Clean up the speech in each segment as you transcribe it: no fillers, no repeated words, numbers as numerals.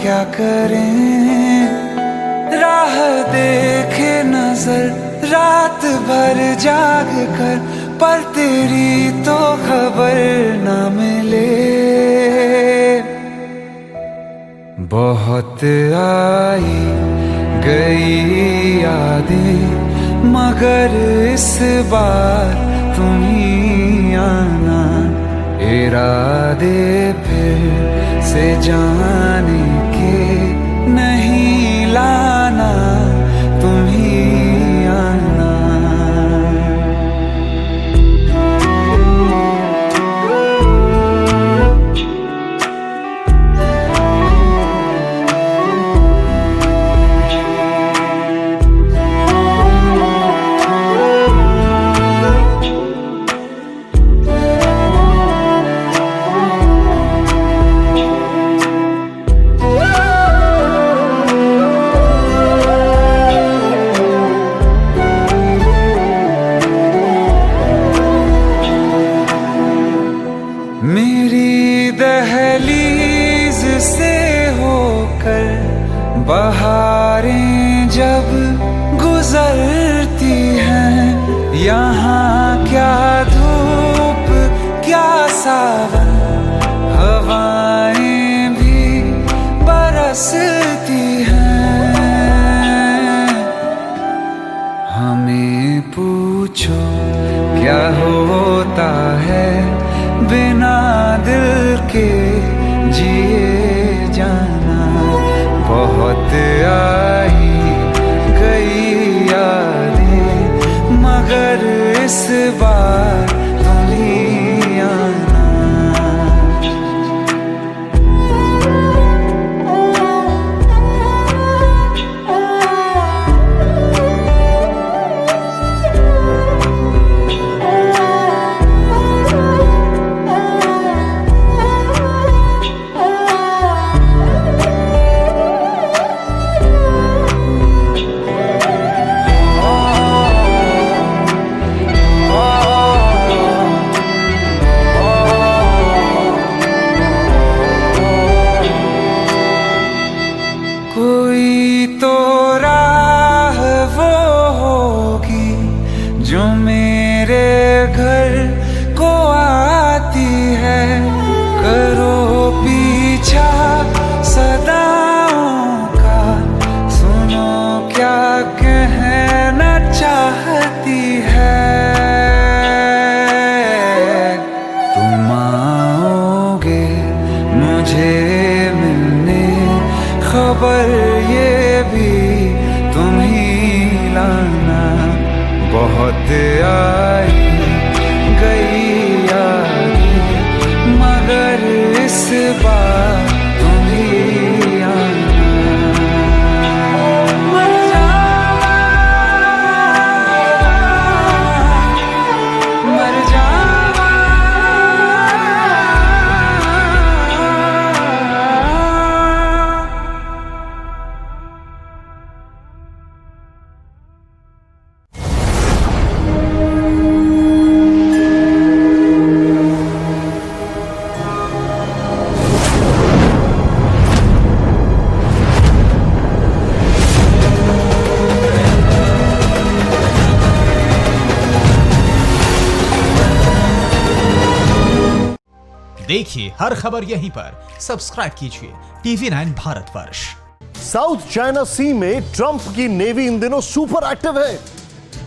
क्या करें, राह देखे नजर रात भर जाग कर, पर तेरी तो खबर न मिले। बहुत आई गई यादें मगर इस बार तुम ही आना, इरादे फिर से जाने के नहीं लाना, तुम ही आना। मेरी दहलीज से होकर बहारें जब गुजरती हैं, यहाँ क्या धूप क्या सावन, हवाएं भी बरसती हैं। हमें पूछो क्या होता है बिना दिल के जिए जाना। बहुत आई गई यादें मगर इस बार तुम ही आना। कोई तो राह वो होगी जो मेरे घर को आती है, करो पीछा सदाओं का, सुनो क्या कहना चाहती है। तुम आओगे मुझे मिलने, खबर ये भी तुम ही लाना। बहुत आई गई यादें मगर इस बार तुम ही आना। मर जावा, मर जावा। देखिए हर खबर यहीं पर, सब्सक्राइब कीजिए TV9 भारतवर्ष। साउथ चाइना सी में ट्रंप की नेवी इन दिनों सुपर एक्टिव है,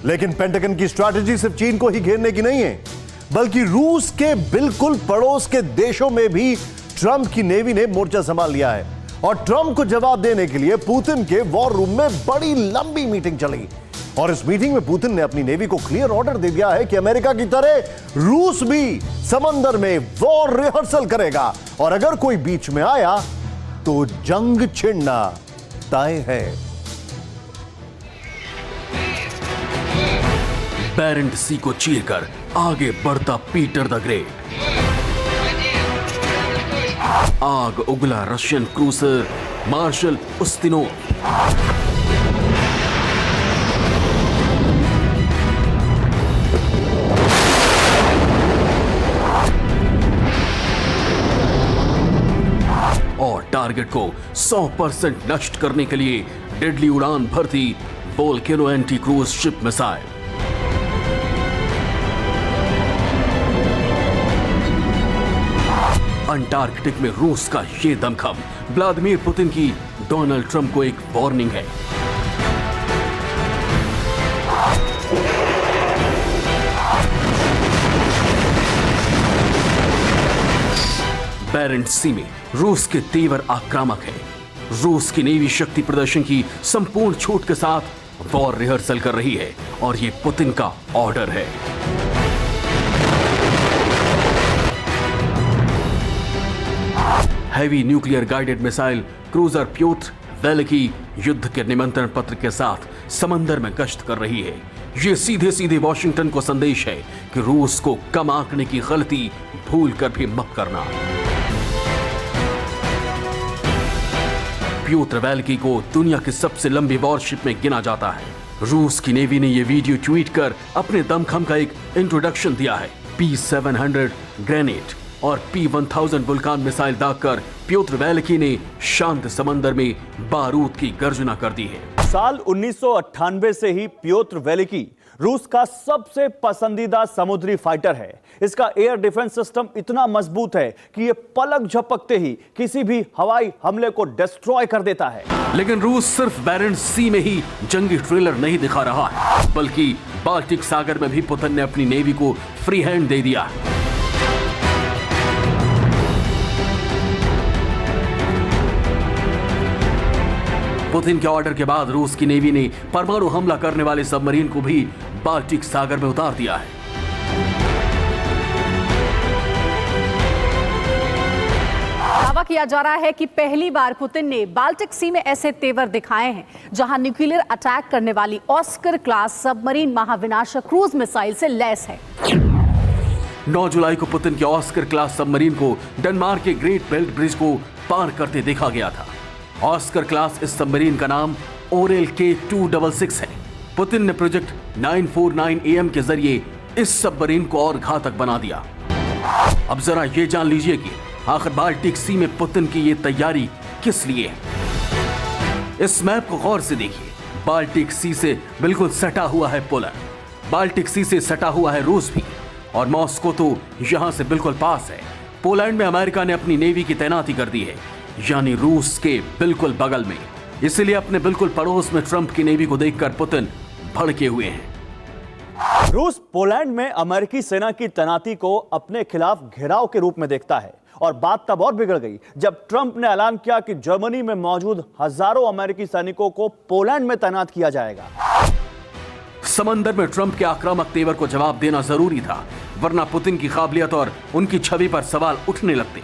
लेकिन पेंटागन की स्ट्रैटेजी सिर्फ चीन को ही घेरने की नहीं है, बल्कि रूस के बिल्कुल पड़ोस के देशों में भी ट्रंप की नेवी ने मोर्चा संभाल लिया है। और ट्रंप को जवाब देने के लिए पुतिन के वॉर रूम में बड़ी लंबी मीटिंग चली, और इस मीटिंग में पुतिन ने अपनी नेवी को क्लियर ऑर्डर दे दिया है कि अमेरिका की तरह रूस भी समंदर में वॉर रिहर्सल करेगा, और अगर कोई बीच में आया तो जंग छिड़ना तय है। बेरेंट सी को चीरकर आगे बढ़ता पीटर द ग्रेट, आग उगला रशियन क्रूजर मार्शल उस्तिनोव। और टारगेट को 100% नष्ट करने के लिए डेडली उड़ान भरती volcano anti cruise ship missile. Antarctic में रूस का ये दमखम व्लादिमीर पुतिन की डोनाल्ड ट्रंप को एक वार्निंग है। बैरेंट्स सी में रूस के तेवर आक्रामक है। रूस की नेवी शक्ति प्रदर्शन की संपूर्ण छूट के साथ वॉर रिहर्सल कर रही है और ये पुतिन का ऑर्डर है। Heavy nuclear guided missile cruiser Pyotr Velikiy युद्ध के निमंत्रण पत्र के साथ समंदर में गश्त कर रही है। ये सीधे सीधे वॉशिंगटन को संदेश है कि रूस को कम आंकने की गलती भूल कर भी मत करना। प्योत्र वेलेकी को दुनिया की सबसे लंबी वॉरशिप में गिना जाता है। रूस की नेवी ने यह वीडियो ट्वीट कर अपने दमखम का एक इंट्रोडक्शन दिया है। P-700 ग्रेनेड और P-1000 वुल्कान मिसाइल दागकर प्योत्र वेलेकी ने शांत समंदर में बारूद की गर्जना कर दी है। साल 1998 से ही प्योत्र वेलेकी रूस का सबसे पसंदीदा समुद्री फाइटर है। इसका एयर डिफेंस सिस्टम इतना मजबूत है कि यह पलक झपकते ही किसी भी हवाई हमले को डिस्ट्रॉय कर देता है। लेकिन रूस सिर्फ बैरेंट्स सी में ही जंगी ट्रेलर नहीं दिखा रहा है, बल्कि बाल्टिक सागर में भी पुतिन ने अपनी नेवी को फ्री हैंड दे दिया। पुतिन के ऑर्डर के बाद रूस की नेवी ने परमाणु हमला करने वाले सबमरीन को भी बाल्टिक सागर में उतार दिया है। दावा किया जा रहा है कि पहली बार पुतिन ने बाल्टिक सी में ऐसे तेवर दिखाए हैं जहां न्यूक्लियर अटैक करने वाली ऑस्कर क्लास सबमरीन महाविनाशक क्रूज मिसाइल से लैस है। 9 जुलाई को पुतिन के ऑस्कर क्लास सबमरीन को डेनमार्क के ग्रेट बेल्ट ब्रिज को पार करते देखा गया था। ऑस्कर क्लास इस सबमरीन का नाम ओरेल K-266 है। पुतिन ने प्रोजेक्ट 949 AM के जरिए इस सबमरीन को और घातक बना दिया। अब जरा ये जान लीजिए कि आखिर बाल्टिक सी में पुतिन की ये तैयारी किस लिए है। इस मैप को गौर से देखिए। बाल्टिक सी से बिल्कुल सटा हुआ है पोलैंड, बाल्टिक सी से सटा हुआ है रूस भी, और मॉस्को तो यहां से बिल्कुल पास है। पोलैंड में अमेरिका ने अपनी नेवी की तैनाती कर दी है, यानी रूस के बिल्कुल बगल में। इसलिए अपने बिल्कुल पड़ोस में ट्रंप की नेवी को देखकर पुतिन भड़के हुए हैं। रूस पोलैंड में अमेरिकी सेना की तैनाती को अपने खिलाफ घेराव के रूप में देखता है, और बात तब और बिगड़ गई जब ट्रंप ने ऐलान किया कि जर्मनी में मौजूद हजारों अमेरिकी सैनिकों को पोलैंड में तैनात किया जाएगा। समंदर में ट्रंप के आक्रामक तेवर को जवाब देना जरूरी था, वरना पुतिन की काबिलियत और उनकी छवि पर सवाल उठने लगते।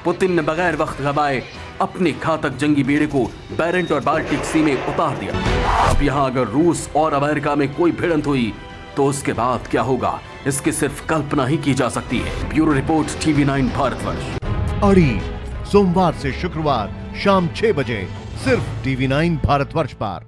पुतिन ने बगैर वक्त गवाए अपने घातक जंगी बेड़े को बैरेंट और बाल्टिक सी में उतार दिया। अब यहां अगर रूस और अमेरिका में कोई भिड़ंत हुई तो उसके बाद क्या होगा, इसकी सिर्फ कल्पना ही की जा सकती है। Bureau report TV9 Bharatvarsh. अड़ी सोमवार से शुक्रवार शाम 6 बजे सिर्फ TV9 भारतवर्ष पर।